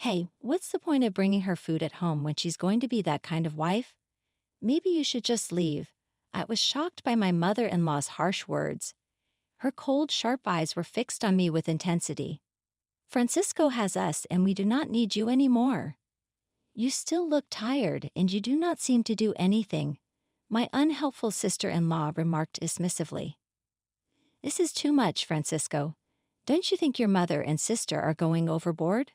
Hey, what's the point of bringing her food at home when she's going to be that kind of wife? Maybe you should just leave. I was shocked by my mother-in-law's harsh words. Her cold, sharp eyes were fixed on me with intensity. Francisco has us and we do not need you anymore. You still look tired and you do not seem to do anything, my unhelpful sister-in-law remarked dismissively. This is too much, Francisco. Don't you think your mother and sister are going overboard?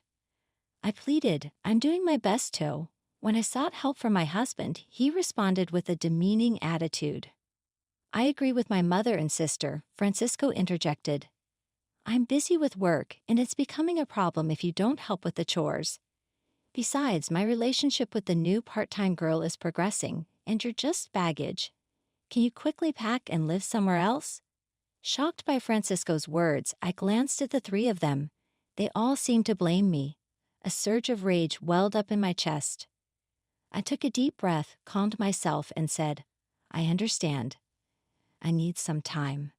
I pleaded, I'm doing my best to. When I sought help from my husband, he responded with a demeaning attitude. I agree with my mother and sister, Francisco interjected. I'm busy with work, and it's becoming a problem if you don't help with the chores. Besides, my relationship with the new part-time girl is progressing, and you're just baggage. Can you quickly pack and live somewhere else? Shocked by Francisco's words, I glanced at the three of them. They all seemed to blame me. A surge of rage welled up in my chest. I took a deep breath, calmed myself, and said, I understand. I need some time.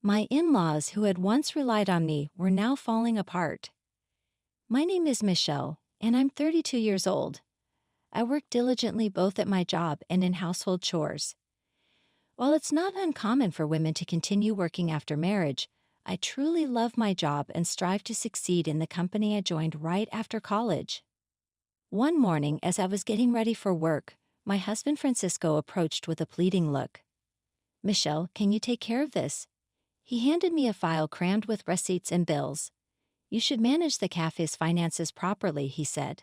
My in-laws, who had once relied on me, were now falling apart. My name is Michelle, and I'm 32 years old. I work diligently both at my job and in household chores. While it's not uncommon for women to continue working after marriage, I truly love my job and strive to succeed in the company I joined right after college. One morning, as I was getting ready for work, my husband Francisco approached with a pleading look. Michelle, can you take care of this? He handed me a file crammed with receipts and bills. You should manage the cafe's finances properly, he said.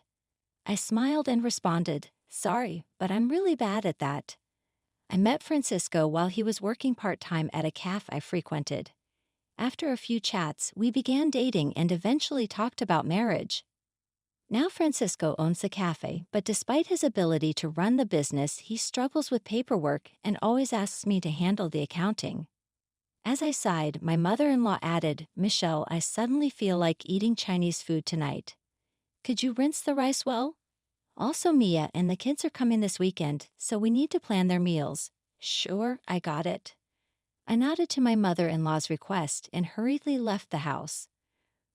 I smiled and responded, sorry, but I'm really bad at that. I met Francisco while he was working part-time at a cafe I frequented. After a few chats, we began dating and eventually talked about marriage. Now Francisco owns the cafe, but despite his ability to run the business, he struggles with paperwork and always asks me to handle the accounting. As I sighed, my mother-in-law added, Michelle, I suddenly feel like eating Chinese food tonight. Could you rinse the rice well? Also, Mia and the kids are coming this weekend, so we need to plan their meals. Sure, I got it. I nodded to my mother-in-law's request and hurriedly left the house.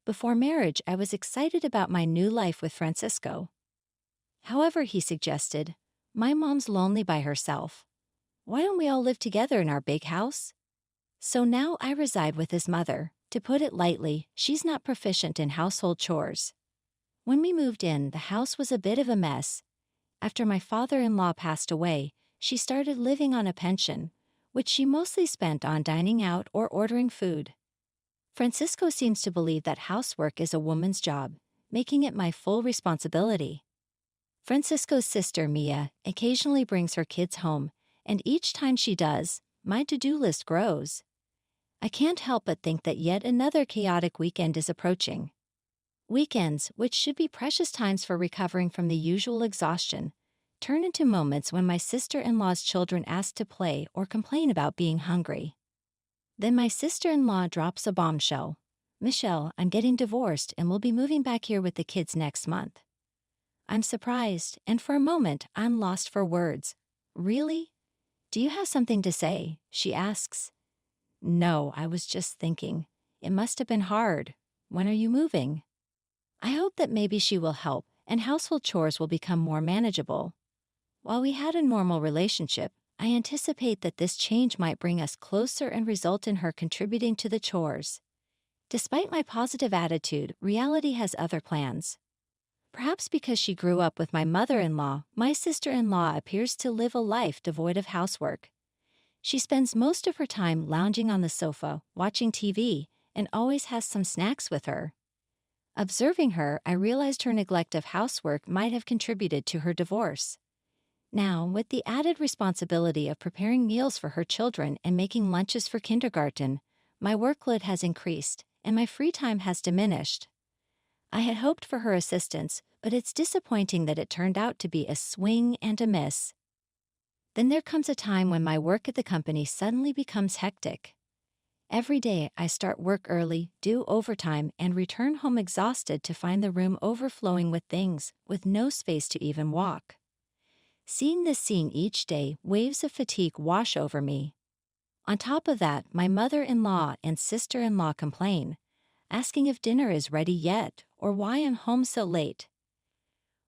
Before marriage, I was excited about my new life with Francisco. However, he suggested, my mom's lonely by herself. Why don't we all live together in our big house? So now I reside with his mother. To put it lightly, she's not proficient in household chores. When we moved in, the house was a bit of a mess. After my father-in-law passed away, she started living on a pension, which she mostly spent on dining out or ordering food. Francisco seems to believe that housework is a woman's job, making it my full responsibility. Francisco's sister, Mia, occasionally brings her kids home, and each time she does, my to-do list grows. I can't help but think that yet another chaotic weekend is approaching. Weekends, which should be precious times for recovering from the usual exhaustion, turn into moments when my sister-in-law's children ask to play or complain about being hungry. Then my sister-in-law drops a bombshell. Michelle, I'm getting divorced and will be moving back here with the kids next month. I'm surprised, and for a moment, I'm lost for words. Really? Do you have something to say? She asks. No, I was just thinking. It must have been hard. When are you moving? I hope that maybe she will help and household chores will become more manageable. While we had a normal relationship, I anticipate that this change might bring us closer and result in her contributing to the chores. Despite my positive attitude, reality has other plans. Perhaps because she grew up with my mother-in-law, my sister-in-law appears to live a life devoid of housework. She spends most of her time lounging on the sofa, watching TV, and always has some snacks with her. Observing her, I realized her neglect of housework might have contributed to her divorce. Now, with the added responsibility of preparing meals for her children and making lunches for kindergarten, my workload has increased, and my free time has diminished. I had hoped for her assistance, but it's disappointing that it turned out to be a swing and a miss. Then there comes a time when my work at the company suddenly becomes hectic. Every day I start work early, do overtime, and return home exhausted to find the room overflowing with things, with no space to even walk. Seeing this scene each day, waves of fatigue wash over me. On top of that, my mother-in-law and sister-in-law complain, asking if dinner is ready yet or why I'm home so late.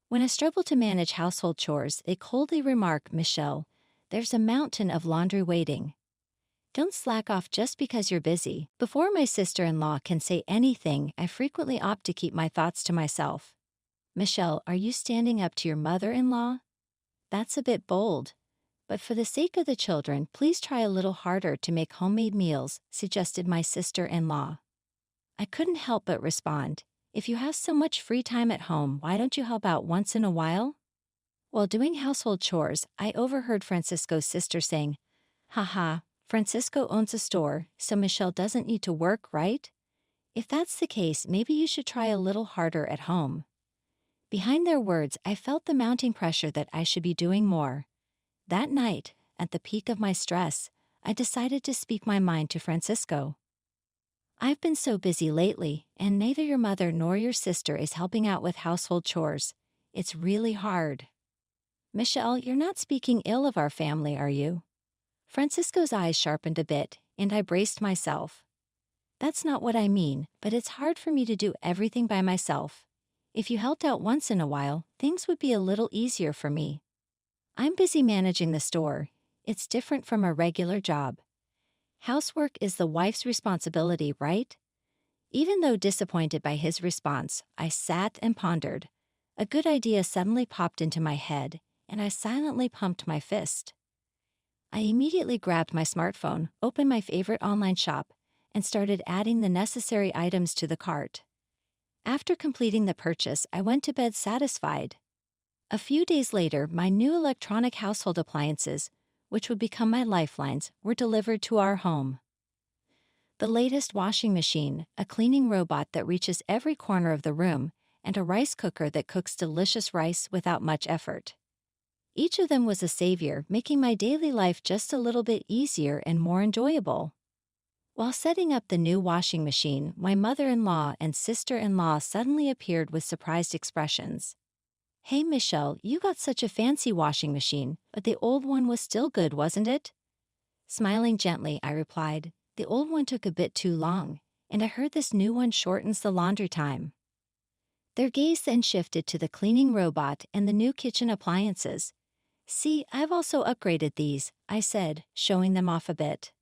When I struggle to manage household chores, they coldly remark, Michelle, there's a mountain of laundry waiting. Don't slack off just because you're busy. Before my sister-in-law can say anything, I frequently opt to keep my thoughts to myself. Michelle, are you standing up to your mother-in-law? That's a bit bold. But for the sake of the children, please try a little harder to make homemade meals, suggested my sister-in-law. I couldn't help but respond, if you have so much free time at home, why don't you help out once in a while? While doing household chores, I overheard Francisco's sister saying, haha, Francisco owns a store, so Michelle doesn't need to work, right? If that's the case, maybe you should try a little harder at home. Behind their words, I felt the mounting pressure that I should be doing more. That night, at the peak of my stress, I decided to speak my mind to Francisco. I've been so busy lately, and neither your mother nor your sister is helping out with household chores. It's really hard. Michelle, you're not speaking ill of our family, are you? Francisco's eyes sharpened a bit, and I braced myself. That's not what I mean, but it's hard for me to do everything by myself. If you helped out once in a while, things would be a little easier for me. I'm busy managing the store. It's different from a regular job. Housework is the wife's responsibility, right? Even though disappointed by his response, I sat and pondered. A good idea suddenly popped into my head, and I silently pumped my fist. I immediately grabbed my smartphone, opened my favorite online shop, and started adding the necessary items to the cart. After completing the purchase, I went to bed satisfied. A few days later, my new electronic household appliances, which would become my lifelines, were delivered to our home. The latest washing machine, a cleaning robot that reaches every corner of the room, and a rice cooker that cooks delicious rice without much effort. Each of them was a savior, making my daily life just a little bit easier and more enjoyable. While setting up the new washing machine, my mother-in-law and sister-in-law suddenly appeared with surprised expressions. Hey Michelle, you got such a fancy washing machine, but the old one was still good, wasn't it? Smiling gently, I replied, the old one took a bit too long, and I heard this new one shortens the laundry time. Their gaze then shifted to the cleaning robot and the new kitchen appliances. See, I've also upgraded these, I said, showing them off a bit.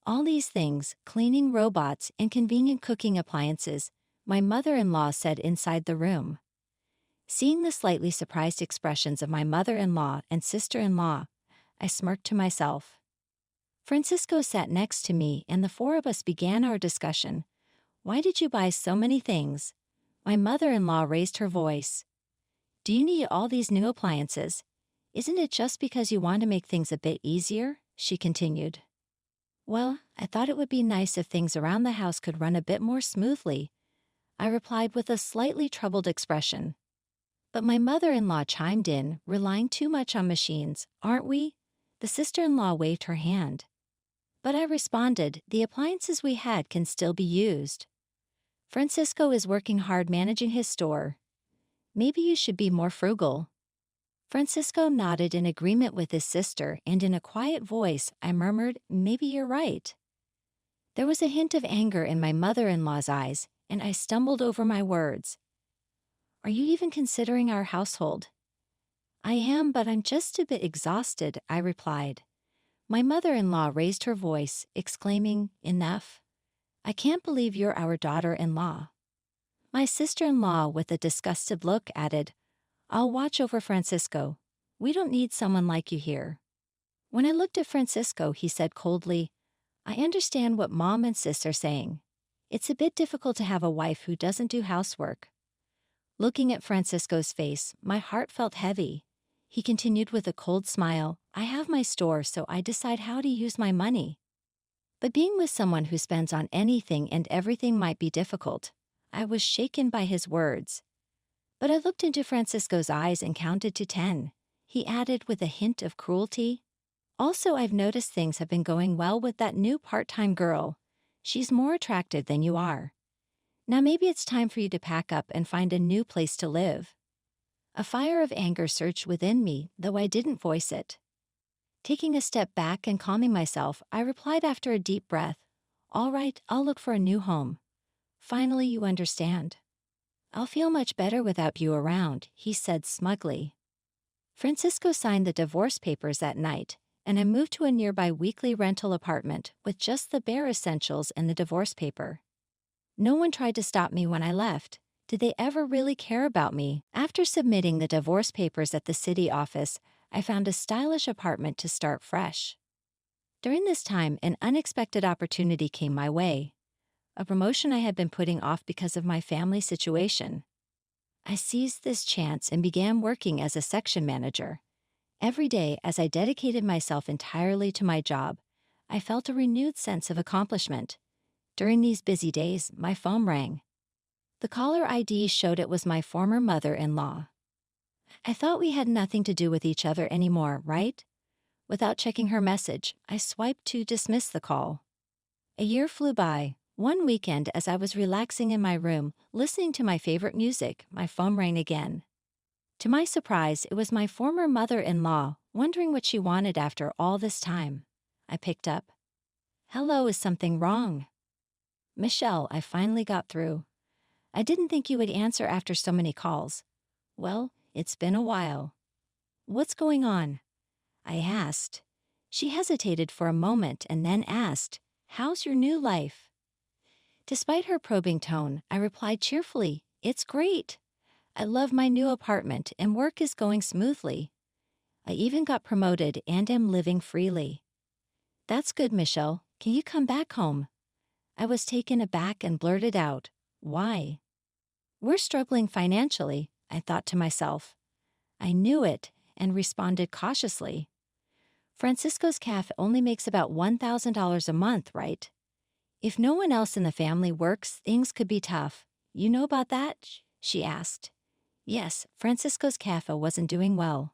All these things, cleaning robots and convenient cooking appliances, my mother-in-law said inside the room. Seeing the slightly surprised expressions of my mother-in-law and sister-in-law, I smirked to myself. Francisco sat next to me and the four of us began our discussion. Why did you buy so many things? My mother-in-law raised her voice. Do you need all these new appliances? Isn't it just because you want to make things a bit easier? She continued. Well, I thought it would be nice if things around the house could run a bit more smoothly, I replied with a slightly troubled expression. But my mother-in-law chimed in, relying too much on machines, aren't we? The sister-in-law waved her hand. But I responded, the appliances we had can still be used. Francisco is working hard managing his store. Maybe you should be more frugal. Francisco nodded in agreement with his sister, and in a quiet voice, I murmured, maybe you're right. There was a hint of anger in my mother-in-law's eyes, and I stumbled over my words. Are you even considering our household? I am, but I'm just a bit exhausted, I replied. My mother-in-law raised her voice, exclaiming, enough. I can't believe you're our daughter-in-law. My sister-in-law, with a disgusted look, added, I'll watch over Francisco. We don't need someone like you here. When I looked at Francisco, he said coldly, I understand what Mom and Sis are saying. It's a bit difficult to have a wife who doesn't do housework. Looking at Francisco's face, my heart felt heavy. He continued with a cold smile, I have my store, so I decide how to use my money. But being with someone who spends on anything and everything might be difficult. I was shaken by his words. But I looked into Francisco's eyes and counted to 10. He added with a hint of cruelty, also, I've noticed things have been going well with that new part-time girl. She's more attractive than you are. Now maybe it's time for you to pack up and find a new place to live. A fire of anger surged within me, though I didn't voice it. Taking a step back and calming myself, I replied after a deep breath, all right, I'll look for a new home. Finally, you understand. I'll feel much better without you around, he said smugly. Francisco signed the divorce papers that night, and I moved to a nearby weekly rental apartment with just the bare essentials and the divorce paper. No one tried to stop me when I left. Did they ever really care about me? After submitting the divorce papers at the city office, I found a stylish apartment to start fresh. During this time, an unexpected opportunity came my way. A promotion I had been putting off because of my family situation. I seized this chance and began working as a section manager. Every day, as I dedicated myself entirely to my job, I felt a renewed sense of accomplishment. During these busy days, my phone rang. The caller ID showed it was my former mother-in-law. I thought we had nothing to do with each other anymore, right? Without checking her message, I swiped to dismiss the call. A year flew by. One weekend, as I was relaxing in my room, listening to my favorite music, my phone rang again. To my surprise, it was my former mother-in-law, wondering what she wanted after all this time. I picked up. "Hello, is something wrong?" "Michelle, I finally got through. I didn't think you would answer after so many calls." "Well, it's been a while." "What's going on?" I asked. She hesitated for a moment and then asked, "How's your new life?" Despite her probing tone, I replied cheerfully, "It's great. I love my new apartment and work is going smoothly. I even got promoted and am living freely." "That's good, Michelle. Can you come back home?" I was taken aback and blurted out, "Why?" "We're struggling financially," I thought to myself. I knew it and responded cautiously. "Francisco's cafe only makes about $1,000 a month, right? If no one else in the family works, things could be tough. You know about that?" she asked. Yes, Francisco's cafe wasn't doing well.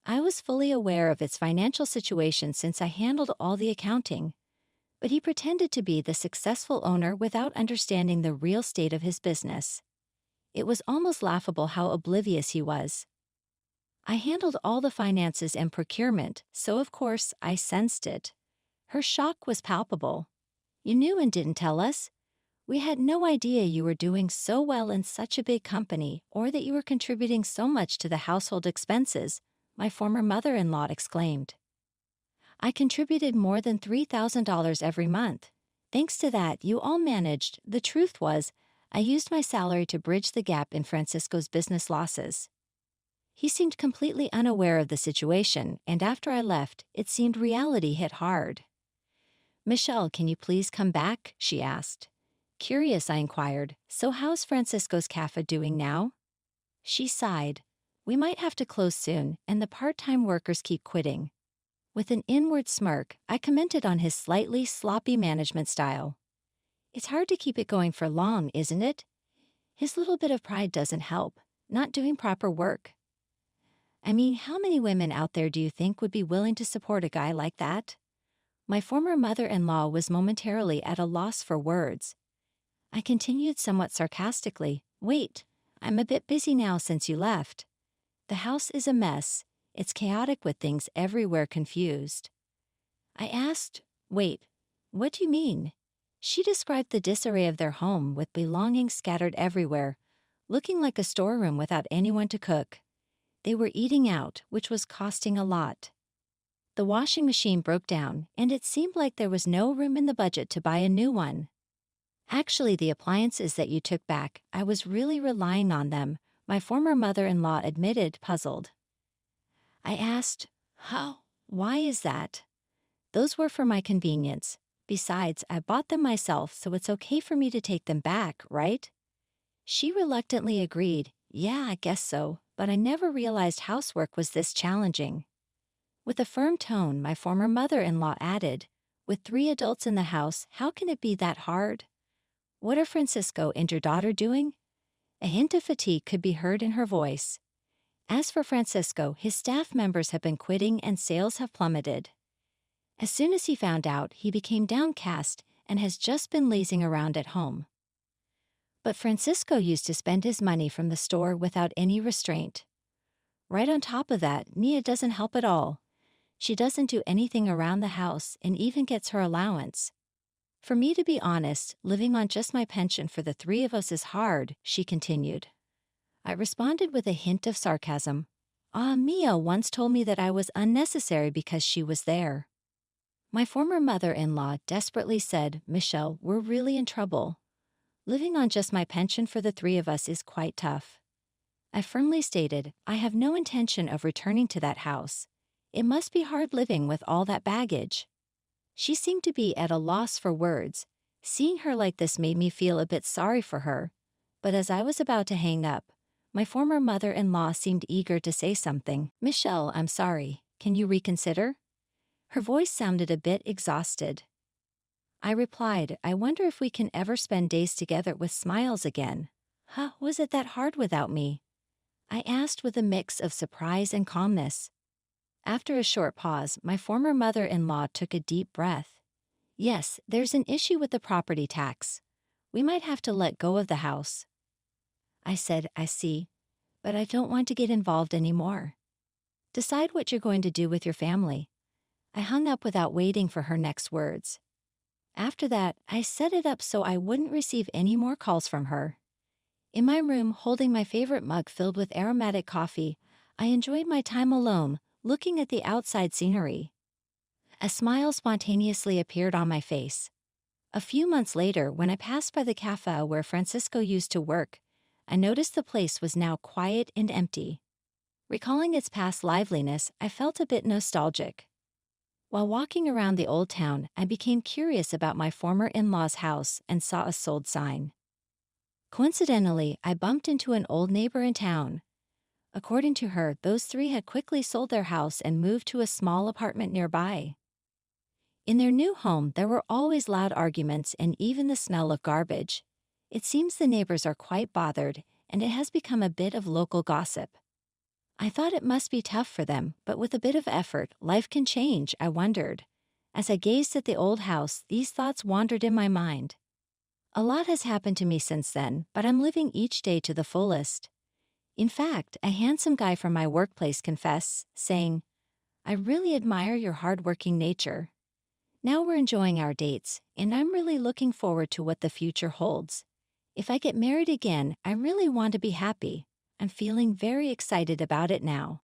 I was fully aware of its financial situation since I handled all the accounting, but he pretended to be the successful owner without understanding the real state of his business. It was almost laughable how oblivious he was. I handled all the finances and procurement, so of course I sensed it. Her shock was palpable. "You knew and didn't tell us. We had no idea you were doing so well in such a big company or that you were contributing so much to the household expenses," my former mother-in-law exclaimed. "I contributed more than $3,000 every month. Thanks to that, you all managed. The truth was, I used my salary to bridge the gap in Francisco's business losses." He seemed completely unaware of the situation, and after I left, it seemed reality hit hard. "Michelle, can you please come back?" she asked. Curious, I inquired, "So how's Francisco's cafe doing now?" She sighed. "We might have to close soon, and the part-time workers keep quitting." With an inward smirk, I commented on his slightly sloppy management style. "It's hard to keep it going for long, isn't it? His little bit of pride doesn't help, not doing proper work. I mean, how many women out there do you think would be willing to support a guy like that?" My former mother-in-law was momentarily at a loss for words. I continued somewhat sarcastically, "Wait, I'm a bit busy now since you left. The house is a mess. It's chaotic with things everywhere confused." I asked, "Wait, what do you mean?" She described the disarray of their home with belongings scattered everywhere, looking like a storeroom without anyone to cook. They were eating out, which was costing a lot. The washing machine broke down, and it seemed like there was no room in the budget to buy a new one. "Actually, the appliances that you took back, I was really relying on them," my former mother-in-law admitted, puzzled. I asked, "How? Why is that?" "Those were for my convenience. Besides, I bought them myself, so it's okay for me to take them back, right?" She reluctantly agreed, "Yeah, I guess so, but I never realized housework was this challenging." With a firm tone, my former mother-in-law added, "With 3 adults in the house, how can it be that hard? What are Francisco and your daughter doing?" A hint of fatigue could be heard in her voice. As for Francisco, his staff members have been quitting and sales have plummeted. As soon as he found out, he became downcast and has just been lazing around at home. But Francisco used to spend his money from the store without any restraint. Right on top of that, Nia doesn't help at all. She doesn't do anything around the house and even gets her allowance. For me to be honest, living on just my pension for the three of us is hard, she continued. I responded with a hint of sarcasm. Mia once told me that I was unnecessary because she was there. My former mother-in-law desperately said, Michelle, we're really in trouble. Living on just my pension for the three of us is quite tough. I firmly stated, I have no intention of returning to that house. It must be hard living with all that baggage. She seemed to be at a loss for words. Seeing her like this made me feel a bit sorry for her. But as I was about to hang up, my former mother-in-law seemed eager to say something. Michelle, I'm sorry. Can you reconsider? Her voice sounded a bit exhausted. I replied, I wonder if we can ever spend days together with smiles again. Was it that hard without me? I asked with a mix of surprise and calmness. After a short pause, my former mother-in-law took a deep breath. Yes, there's an issue with the property tax. We might have to let go of the house. I said, I see, but I don't want to get involved anymore. Decide what you're going to do with your family. I hung up without waiting for her next words. After that, I set it up so I wouldn't receive any more calls from her. In my room, holding my favorite mug filled with aromatic coffee, I enjoyed my time alone, looking at the outside scenery. A smile spontaneously appeared on my face. A few months later, when I passed by the cafe where Francisco used to work, I noticed the place was now quiet and empty. Recalling its past liveliness, I felt a bit nostalgic. While walking around the old town, I became curious about my former in-law's house and saw a sold sign. Coincidentally, I bumped into an old neighbor in town. According to her, those three had quickly sold their house and moved to a small apartment nearby. In their new home, there were always loud arguments and even the smell of garbage. It seems the neighbors are quite bothered, and it has become a bit of local gossip. I thought it must be tough for them, but with a bit of effort, life can change, I wondered. As I gazed at the old house, these thoughts wandered in my mind. A lot has happened to me since then, but I'm living each day to the fullest. In fact, a handsome guy from my workplace confessed, saying, I really admire your hardworking nature. Now we're enjoying our dates, and I'm really looking forward to what the future holds. If I get married again, I really want to be happy. I'm feeling very excited about it now.